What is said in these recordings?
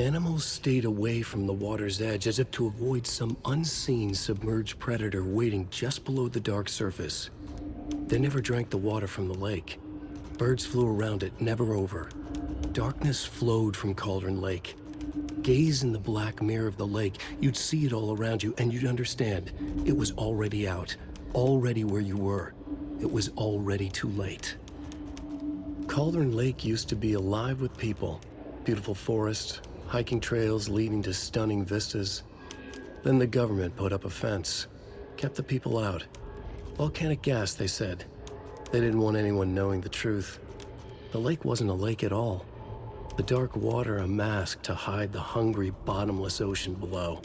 Animals stayed away from the water's edge as if to avoid some unseen submerged predator waiting just below the dark surface. They never drank the water from the lake. Birds flew around it, never over. Darkness flowed from Cauldron Lake. Gaze in the black mirror of the lake, you'd see it all around you, and you'd understand. It was already out, already where you were. It was already too late. Cauldron Lake used to be alive with people. Beautiful forests, hiking trails leading to stunning vistas. Then the government put up a fence, kept the people out. Volcanic gas, they said. They didn't want anyone knowing the truth. The lake wasn't a lake at all. The dark water a mask to hide the hungry, bottomless ocean below.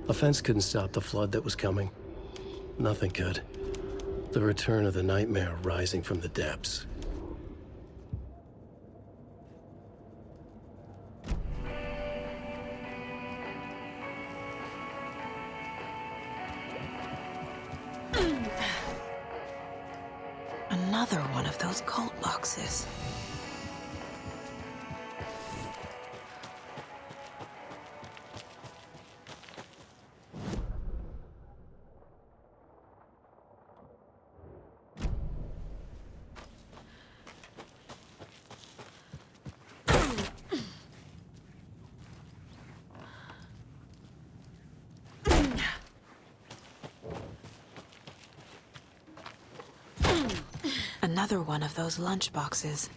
A fence couldn't stop the flood that was coming. Nothing could. The return of the nightmare rising from the depths. Another one of those cult boxes. Another one of those lunch boxes.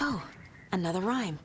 Oh, another rhyme.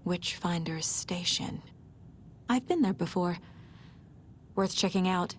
Witchfinder's Station. I've been there before. Worth checking out.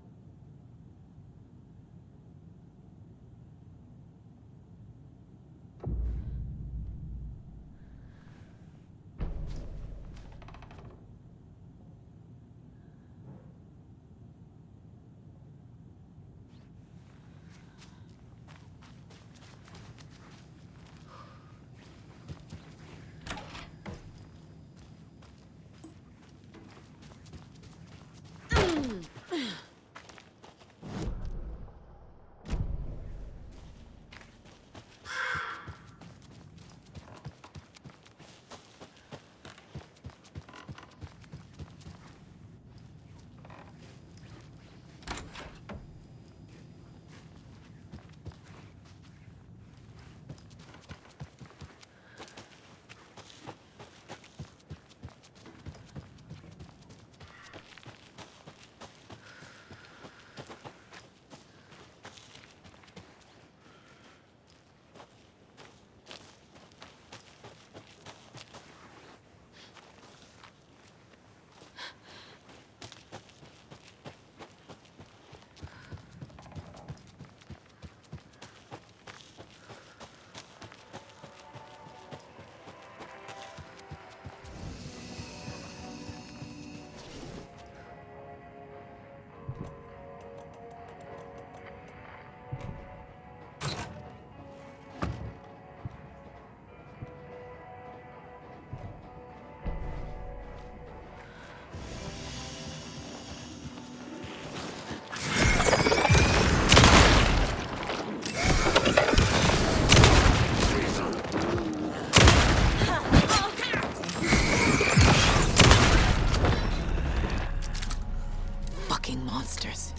Fucking monsters.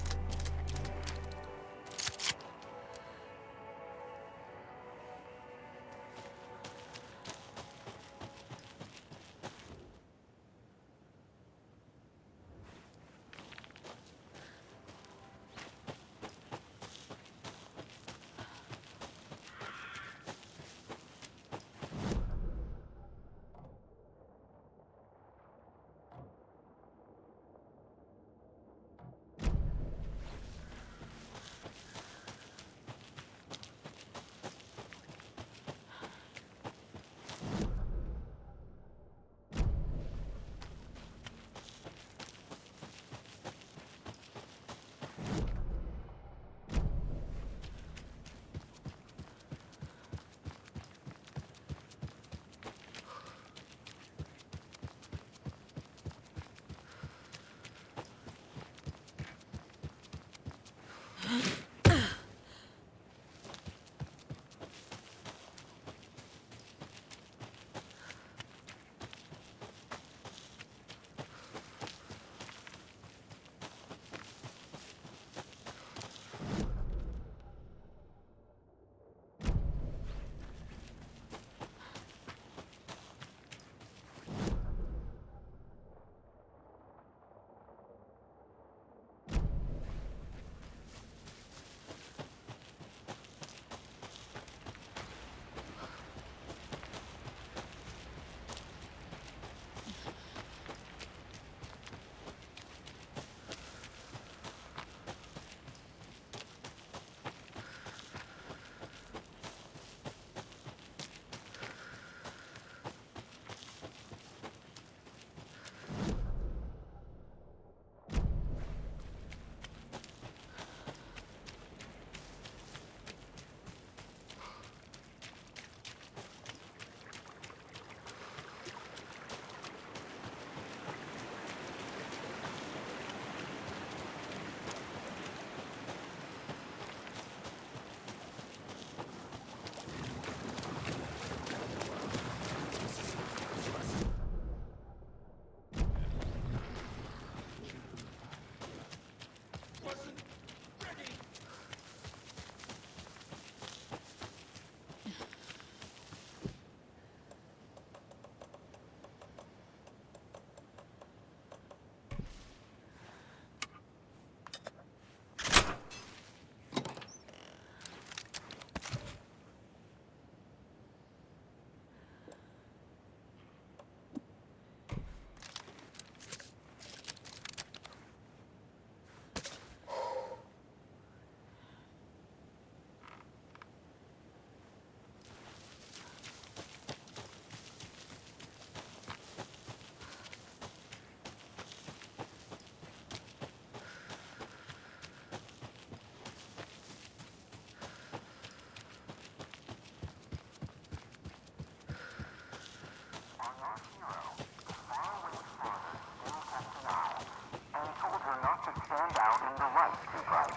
to stand out in the light too bright,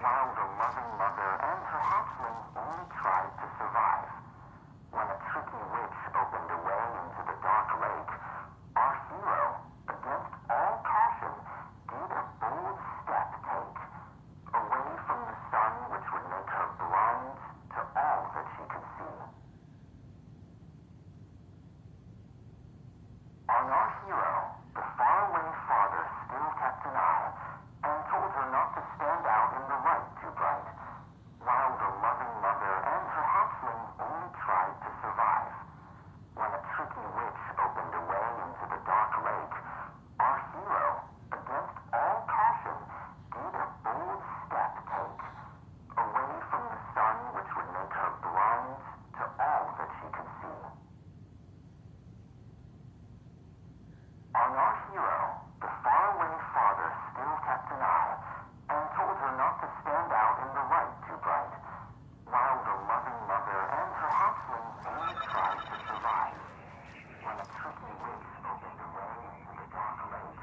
while the loving mother and her hatchling only tried to survive. When a tricky witch opened a way into the dark lake, our hero, against all caution, did a bold step take, away from the sun which would make her blind to all that she could see. On our hero, the faraway father still kept an eye, and told her not to stand out in the light too bright, while the loving mother and her hatchling only tried to survive. When a tricky witch opened a way into the dark lake, our hero, against all caution, did a bold step take, away from the sun which would make her blind to all that she could see. On our hero, the faraway father still kept an eye, and told her not to stand out in the light too bright, while the loving mother and her hatchling only tried to survive. When a tricky witch opened a way into the dark lake,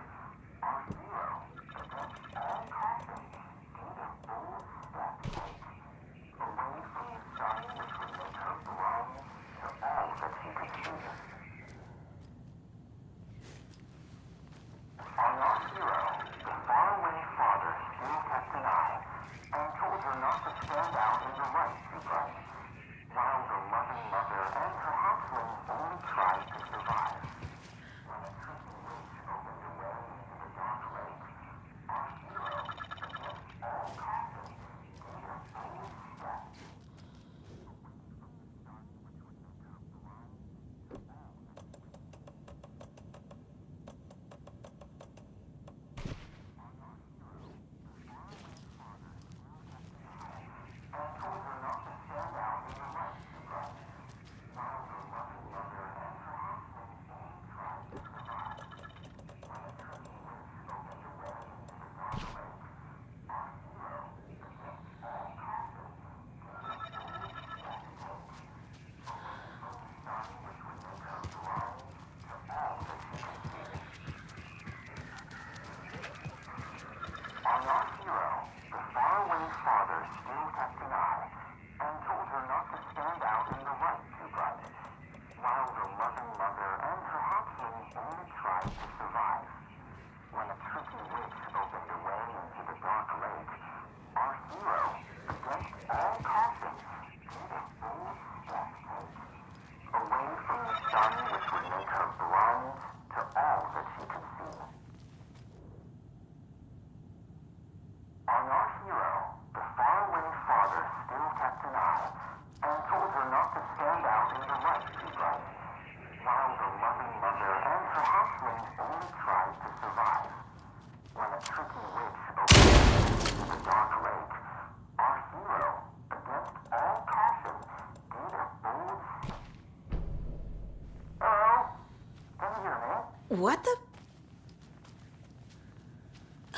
our hero, against all caution, did a bold step take, away from the sun which would make her blind to all that she could see. On our hero, the faraway father still kept an eye, and told her not to stand out in the light too bright, while the loving mother and her hatchling only tried to survive. When a tricky witch opened a way into the dark lake, our hero, against all caution, did a bold step. And told her not to stand out in the light too bright, while the loving mother and her hatchling only tried to survive. When a tricky witch opened a way into the dark lake, our hero, against all caution, did a bold step take, away from the sun which would make her blind to all that she could see. On our hero, the faraway father still kept an eye, and told her not to stand out in the light too bright, while the loving mother and her hatchling only tried to survive. When a tricky witch opened a way into the dark lake, our hero, against all caution, did a bold step take, away from the sun which would make her blind to all that she could see. On our hero, the faraway father still kept an eye, and told her not to stand out in the light too bright, while the loving mother and her hatchling only tried to survive. When a tricky witch opened a way into the dark lake, our hero, against all caution, did a bold step. Hello? Can you hear me? What the?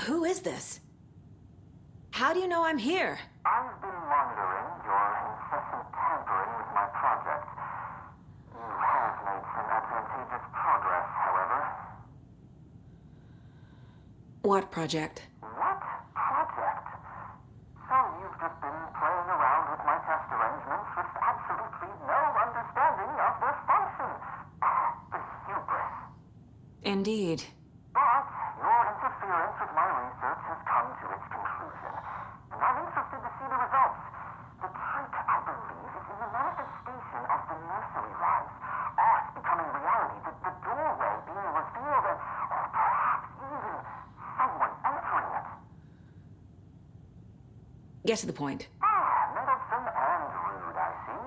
Who is this? How do you know I'm here? I've been monitoring your incessant tampering with my project. You have made some advantageous progress, however. What project? What project? So you've just been playing around with my test arrangements with absolutely no understanding of their function. The hubris. Indeed. But your interference with my research has come to its conclusion, and I'm interested to see the results. The trick, I believe, is in the manifestation of the nursery rhymes, art becoming reality, the doorway being revealed, and or perhaps even someone entering it. Get to the point. Meddlesome and rude, I see.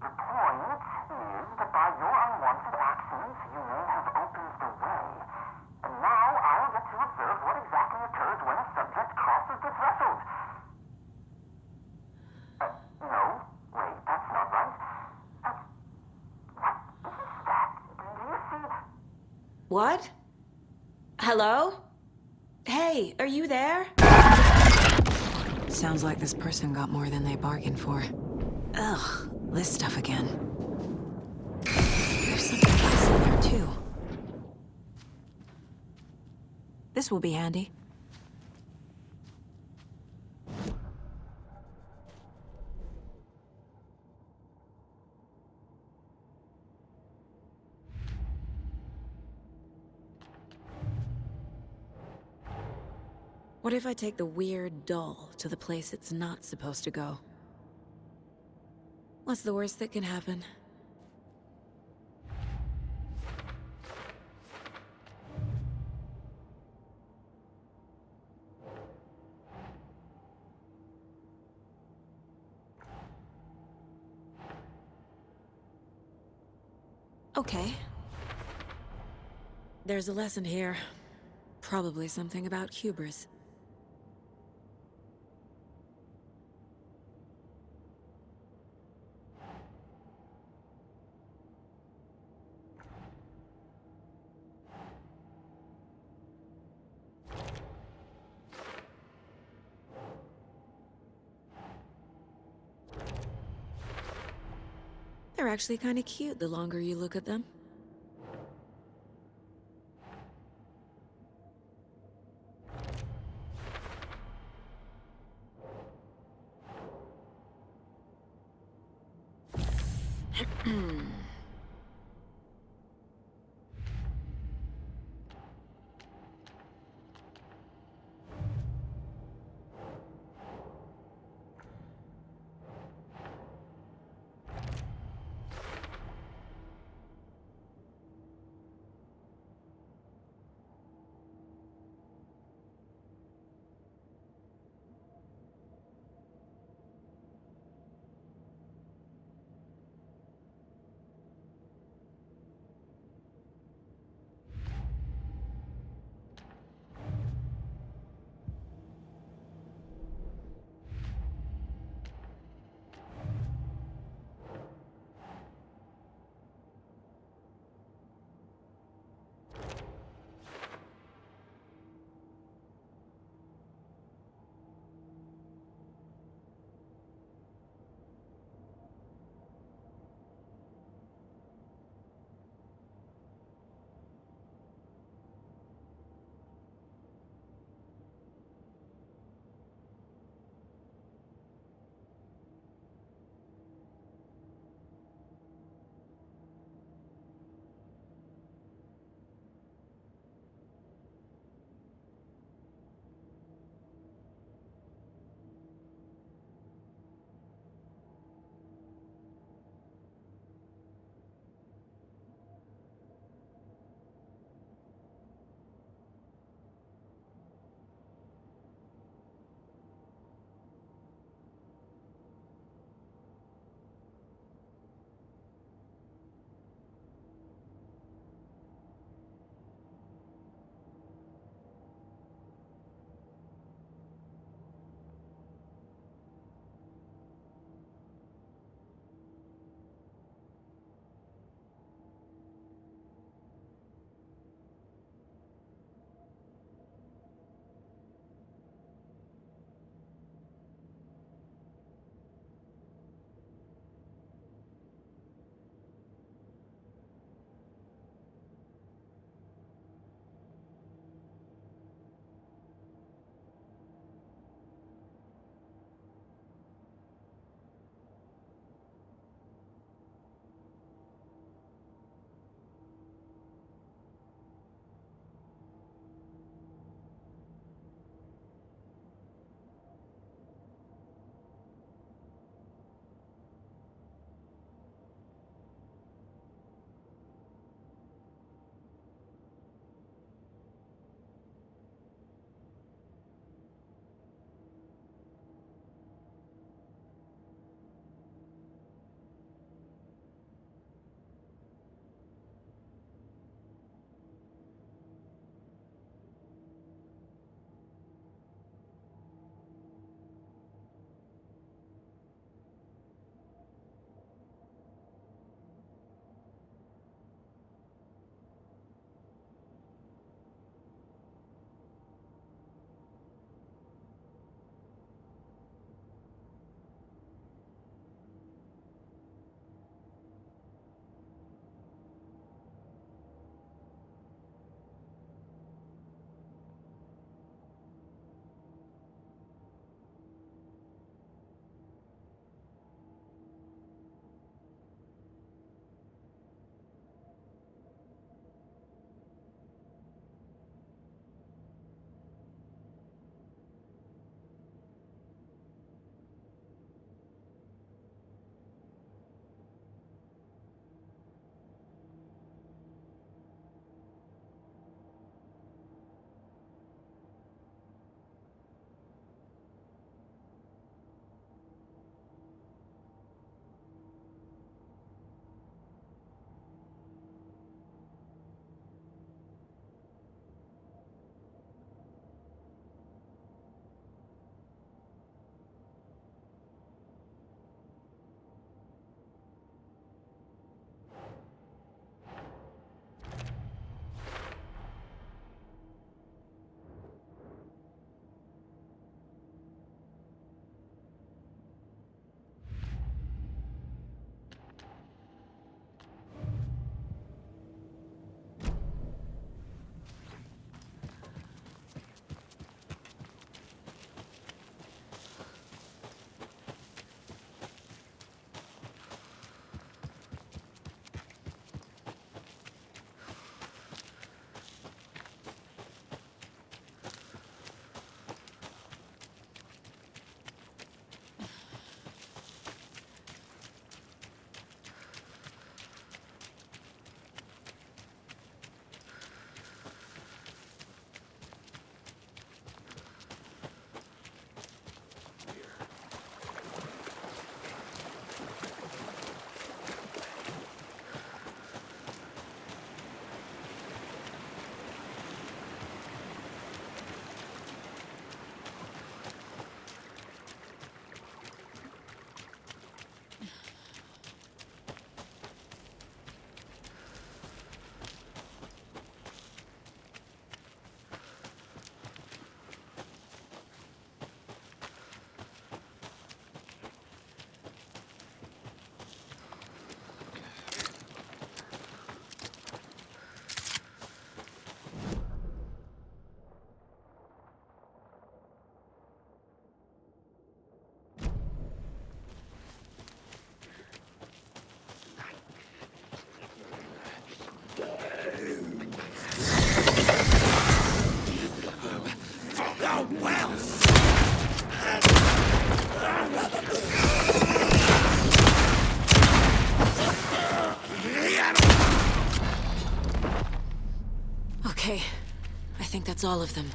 The point is that by your unwanted actions, you may have opened the way. And now I'll get to observe what exactly occurs when a subject crosses the threshold. No. Wait, that's not right. What is that? Do you see? What? Hello? Hey, are you there? Sounds like this person got more than they bargained for. Ugh, this stuff again. There's something else in there, too. This will be handy. What if I take the weird doll to the place it's not supposed to go? What's the worst that can happen? Okay. There's a lesson here. Probably something about hubris. They're actually kind of cute the longer you look at them. That's all of them.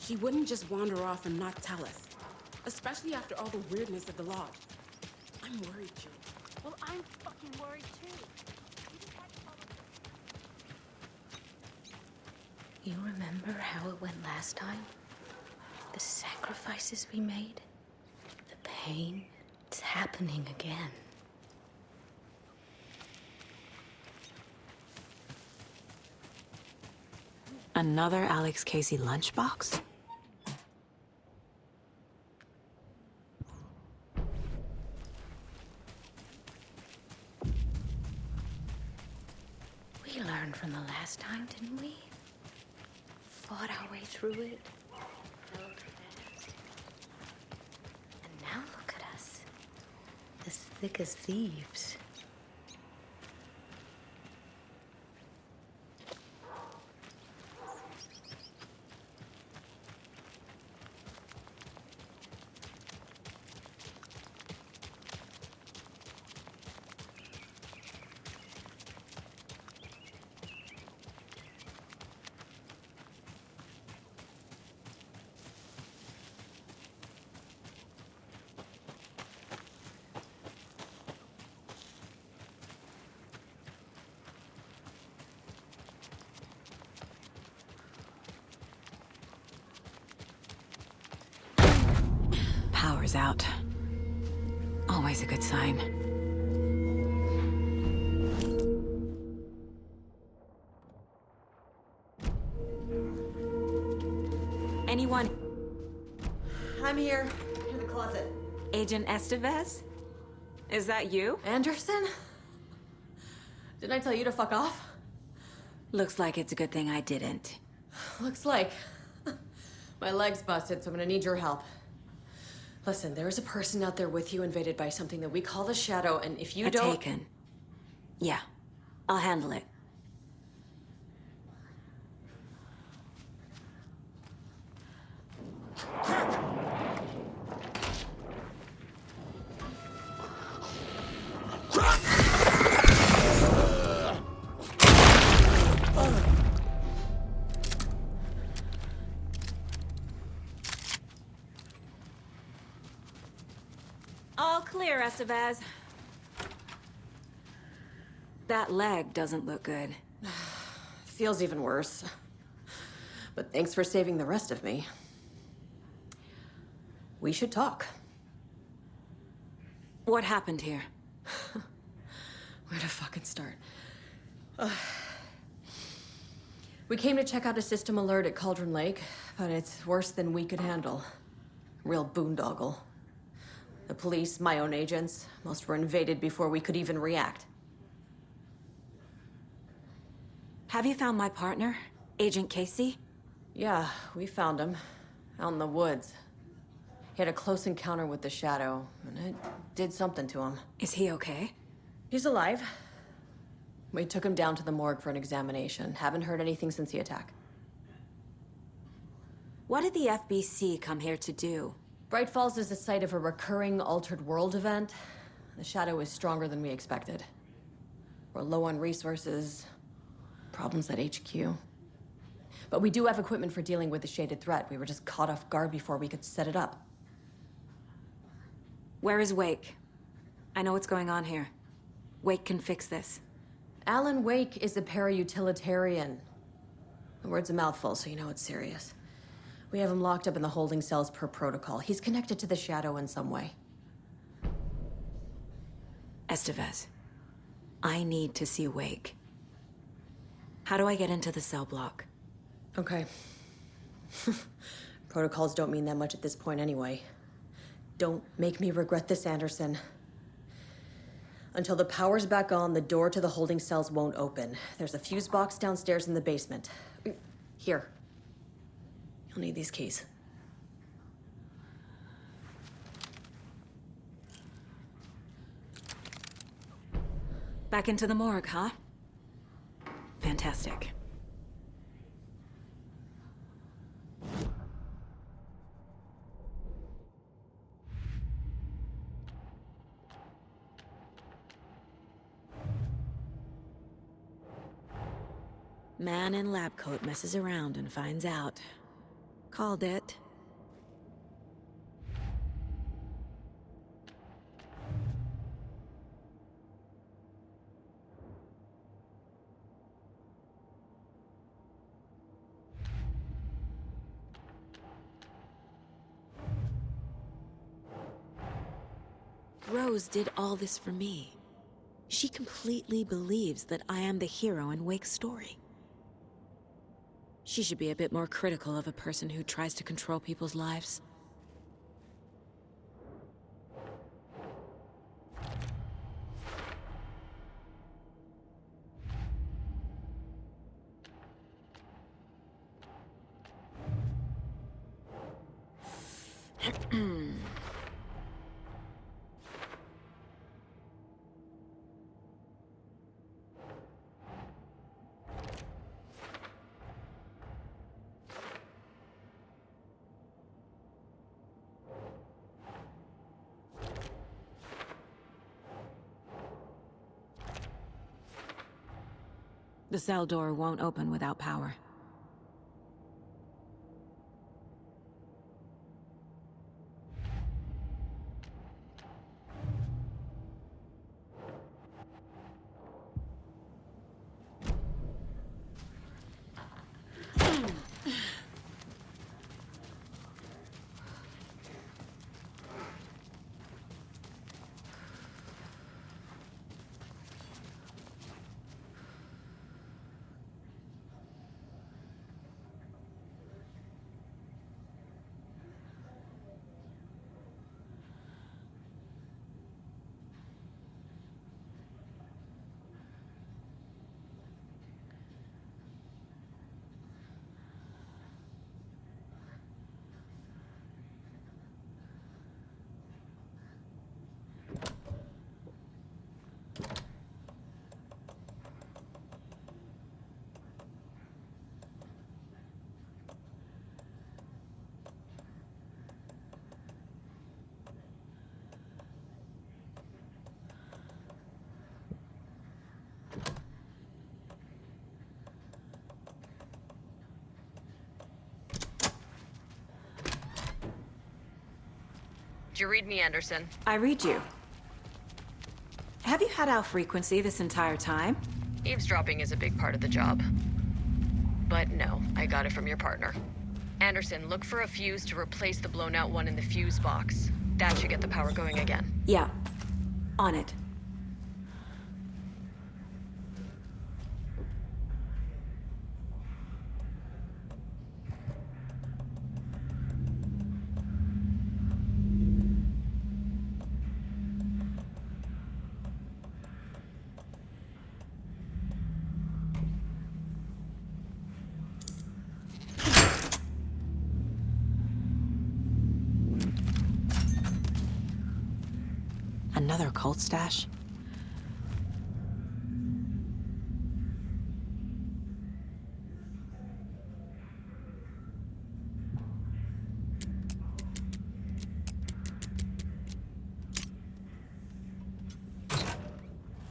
He wouldn't just wander off and not tell us. Especially after all the weirdness at the lodge. I'm worried, Julie. Well, I'm fucking worried too. You remember how it went last time? The sacrifices we made? The pain? It's happening again. Another Alex Casey lunchbox? We learned from the last time, didn't we? Fought our way through it. Held fast. And now look at us. As thick as thieves. Power's out. Always a good sign. Anyone? I'm here, in the closet. Agent Estevez? Is that you? Anderson? Didn't I tell you to fuck off? Looks like it's a good thing I didn't. Looks like. My leg's busted, so I'm gonna need your help. Listen, there is a person out there with you invaded by something that we call the Shadow, and if you don't... Taken. Yeah, I'll handle it. clear, Estevez. That leg doesn't look good. Feels even worse. But thanks for saving the rest of me. We should talk. What happened here? Where to fucking start? We came to check out a system alert at Cauldron Lake, but it's worse than we could handle. Real boondoggle. The police, my own agents, most were invaded before we could even react. Have you found my partner, Agent Casey? Yeah, we found him. Out in the woods. He had a close encounter with the Shadow, and it did something to him. Is he okay? He's alive. We took him down to the morgue for an examination. Haven't heard anything since the attack. What did the FBC come here to do? Bright Falls is the site of a recurring Altered World event. The Shadow is stronger than we expected. We're low on resources, problems at HQ. But we do have equipment for dealing with the shaded threat. We were just caught off guard before we could set it up. Where is Wake? I know what's going on here. Wake can fix this. Alan Wake is a para-utilitarian. The word's a mouthful, so you know it's serious. We have him locked up in the holding cells per protocol. He's connected to the Shadow in some way. Estevez, I need to see Wake. How do I get into the cell block? Okay. Protocols don't mean that much at this point anyway. Don't make me regret this, Anderson. Until the power's back on, the door to the holding cells won't open. There's a fuse box downstairs in the basement. Here. You'll need these keys. Back into the morgue, huh? Fantastic. Man in lab coat messes around and finds out. Called it. Rose did all this for me. She completely believes that I am the hero in Wake's story. She should be a bit more critical of a person who tries to control people's lives. The cell door won't open without power. Did you read me, Anderson? I read you. Have you had Al frequency this entire time? Eavesdropping is a big part of the job. But no, I got it from your partner. Anderson, look for a fuse to replace the blown out one in the fuse box. That should get the power going again. Yeah. On it. Another cult stash?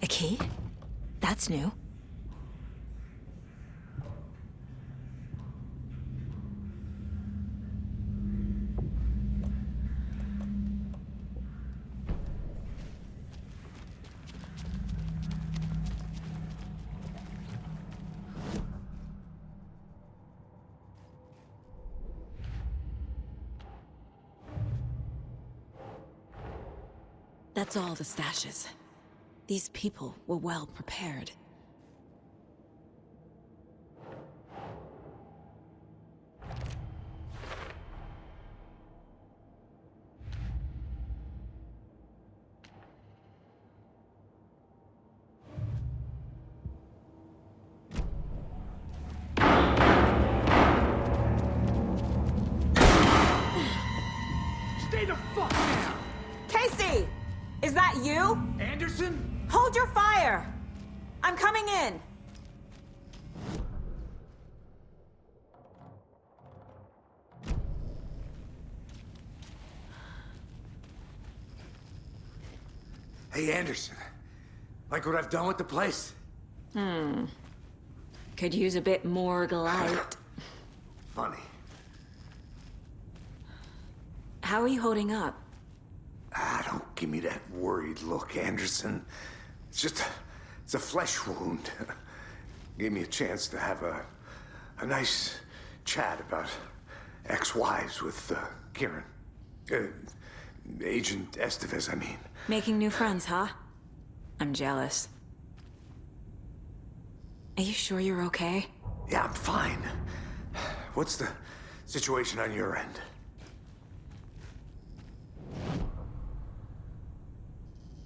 A key? That's new. That's all the stashes. These people were well prepared. Stay the fuck down! Casey! Is that you? Anderson? Hold your fire! I'm coming in! Hey, Anderson. Like what I've done with the place? Could use a bit more light. Funny. How are you holding up? Don't give me that worried look, Anderson. It's a flesh wound. Gave me a chance to have a nice chat about ex-wives with Kieran. Agent Estevez, I mean. Making new friends, huh? I'm jealous. Are you sure you're okay? Yeah, I'm fine. What's the situation on your end?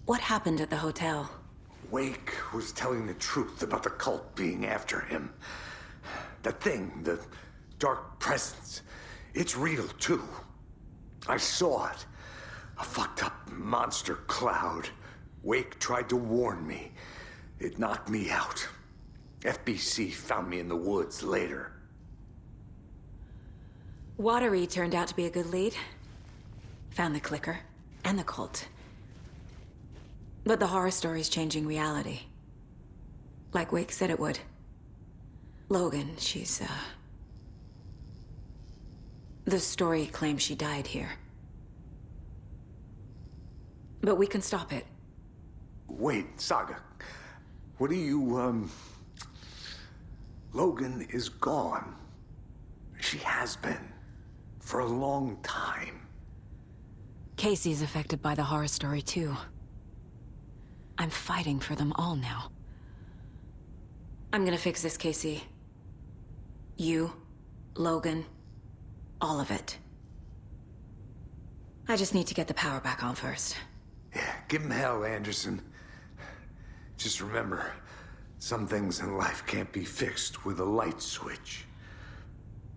What happened at the hotel? Wake was telling the truth about the cult being after him. That thing, the dark presence, it's real too. I saw it. A fucked up monster cloud. Wake tried to warn me. It knocked me out. FBC found me in the woods later. Watery turned out to be a good lead. Found the clicker and the cult. But the horror story's changing reality. Like Wake said it would. Logan, she's, the story claims she died here. But we can stop it. Wait, Saga. What do you, Logan is gone. She has been. For a long time. Casey's affected by the horror story, too. I'm fighting for them all now. I'm gonna fix this, Casey. You, Logan, all of it. I just need to get the power back on first. Yeah, give him hell, Anderson. Just remember, some things in life can't be fixed with a light switch.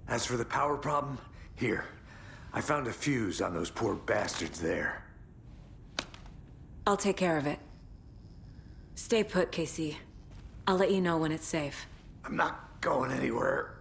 As for the power problem, here. I found a fuse on those poor bastards there. I'll take care of it. Stay put, Casey. I'll let you know when it's safe. I'm not going anywhere.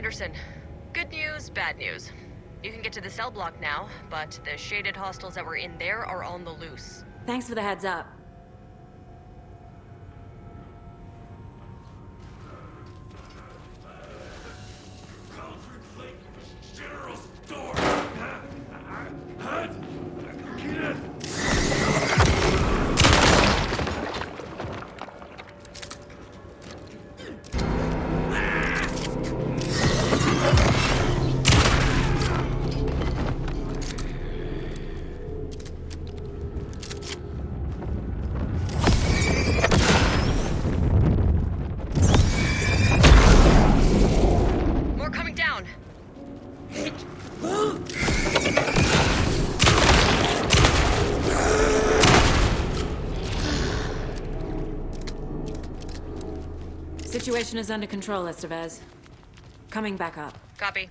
Anderson. Good news, bad news. You can get to the cell block now, but the shaded hostiles that were in there are on the loose. Thanks for the heads up. More coming down. Situation is under control, Estevez. Coming back up. Copy.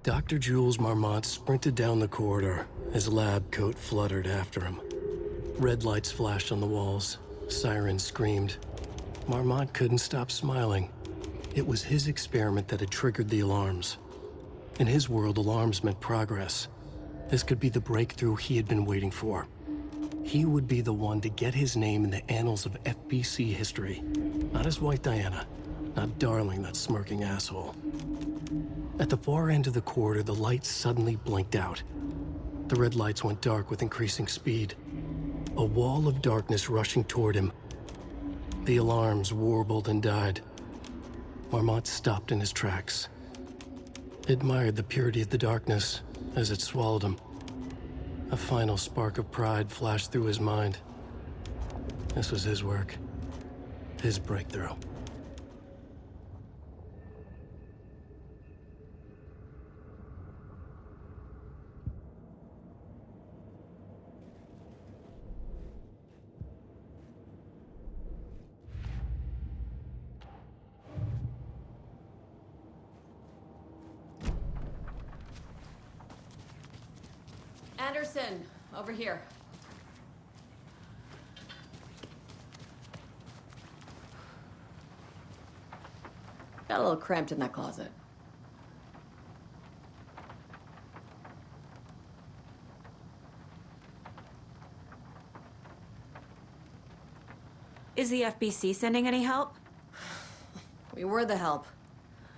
Dr. Jules Marmont sprinted down the corridor, his lab coat fluttered after him. Red lights flashed on the walls, sirens screamed. Marmont couldn't stop smiling. It was his experiment that had triggered the alarms. In his world, alarms meant progress. This could be the breakthrough he had been waiting for. He would be the one to get his name in the annals of FBC history. Not as White Diana, not Darling, that smirking asshole. At the far end of the corridor, the lights suddenly blinked out. The red lights went dark with increasing speed. A wall of darkness rushing toward him. The alarms warbled and died. Marmont stopped in his tracks. Admired the purity of the darkness as it swallowed him. A final spark of pride flashed through his mind. This was his work. His breakthrough. Anderson, over here. Got a little cramped in that closet. Is the FBC sending any help? We were the help.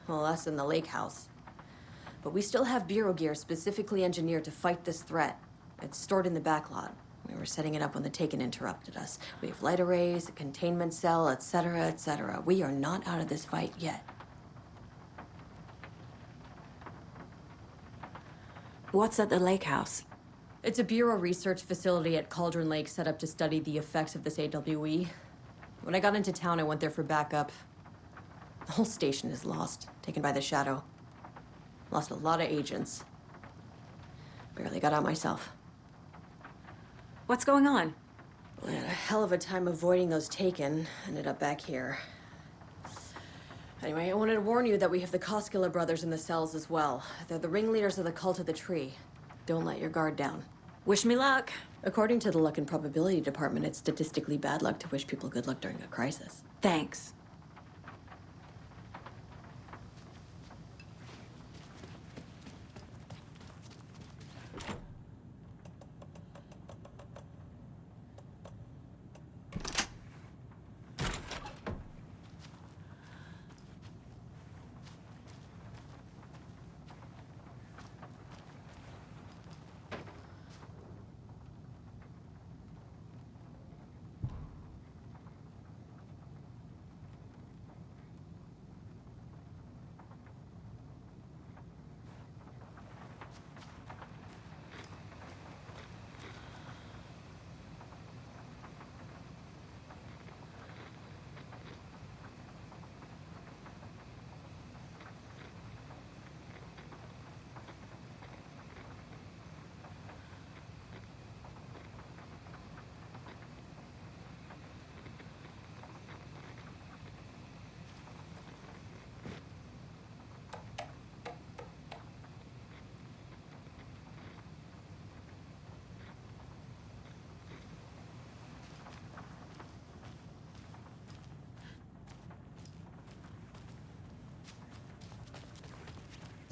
Well, us in the lake house. But we still have Bureau gear specifically engineered to fight this threat. It's stored in the backlot. We were setting it up when the Taken interrupted us. We have light arrays, a containment cell, etc., etc. We are not out of this fight yet. What's at the lake house? It's a Bureau research facility at Cauldron Lake set up to study the effects of this AWE. When I got into town, I went there for backup. The whole station is lost, taken by the Shadow. Lost a lot of agents. Barely got out myself. What's going on? I had a hell of a time avoiding those Taken. Ended up back here. Anyway, I wanted to warn you that we have the Koskela brothers in the cells as well. They're the ringleaders of the Cult of the Tree. Don't let your guard down. Wish me luck. According to the Luck and Probability Department, it's statistically bad luck to wish people good luck during a crisis. Thanks.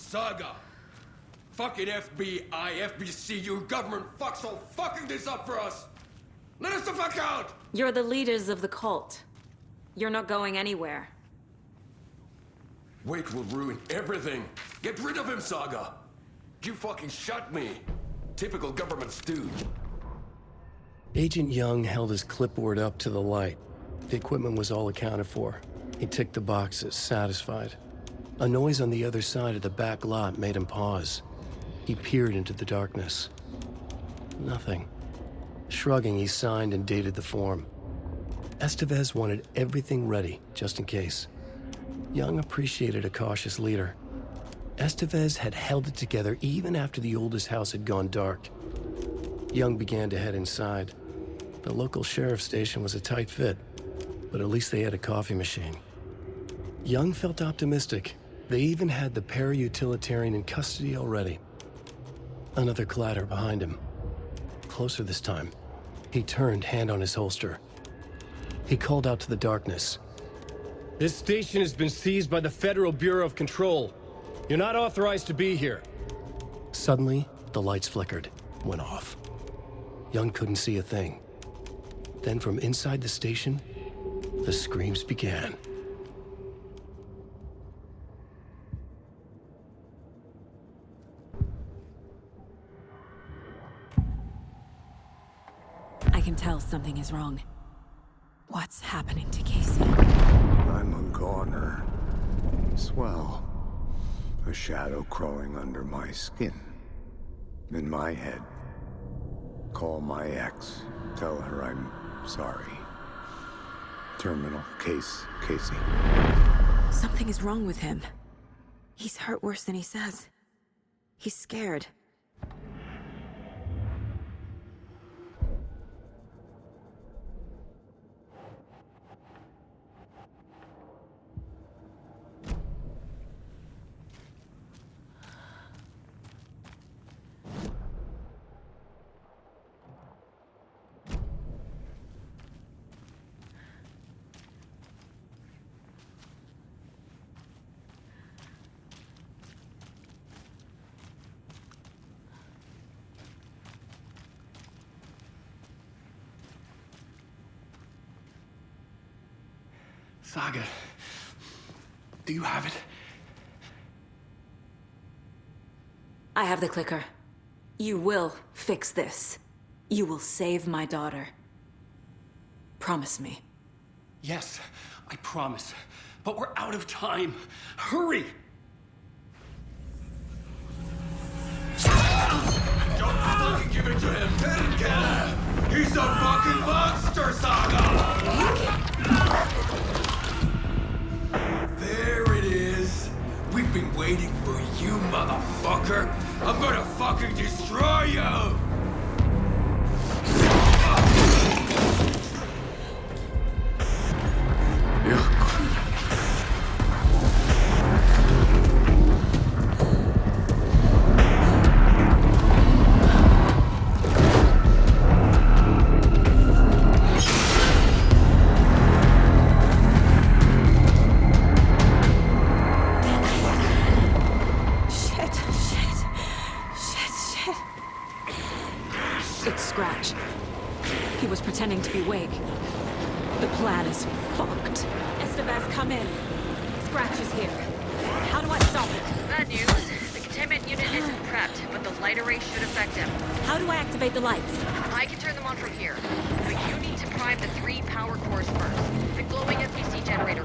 Saga! Fucking FBI, FBC, you government fucks all fucking this up for us! Let us the fuck out! You're the leaders of the cult. You're not going anywhere. Wait will ruin everything. Get rid of him, Saga! You fucking shot me! Typical government stooge. Agent Young held his clipboard up to the light. The equipment was all accounted for. He ticked the boxes, satisfied. A noise on the other side of the back lot made him pause. He peered into the darkness. Nothing. Shrugging, he signed and dated the form. Estevez wanted everything ready, just in case. Young appreciated a cautious leader. Estevez had held it together even after the oldest house had gone dark. Young began to head inside. The local sheriff's station was a tight fit, but at least they had a coffee machine. Young felt optimistic. They even had the para-utilitarian in custody already. Another clatter behind him. Closer this time. He turned, hand on his holster. He called out to the darkness. "This station has been seized by the Federal Bureau of Control. You're not authorized to be here." Suddenly, the lights flickered, went off. Young couldn't see a thing. Then from inside the station, the screams began. I can tell something is wrong. What's happening to Casey? I'm a goner. Swell. A shadow crawling under my skin. In my head. Call my ex. Tell her I'm sorry. Terminal case, Casey. Something is wrong with him. He's hurt worse than he says. He's scared. Saga, do you have it? I have the clicker. You will fix this. You will save my daughter. Promise me. Yes, I promise. But we're out of time. Hurry! Don't fucking give it to him! Let him kill him! He's a fucking monster, Saga! There it is! We've been waiting for you, motherfucker! I'm gonna fucking destroy you! It's Scratch. He was pretending to be Wake. The plan is fucked. Estevez, come in. Scratch is here. How do I stop it? Bad news. The containment unit isn't prepped, but the light array should affect him. How do I activate the lights? I can turn them on from here, but you need to prime the 3 power cores first. The glowing FBC generator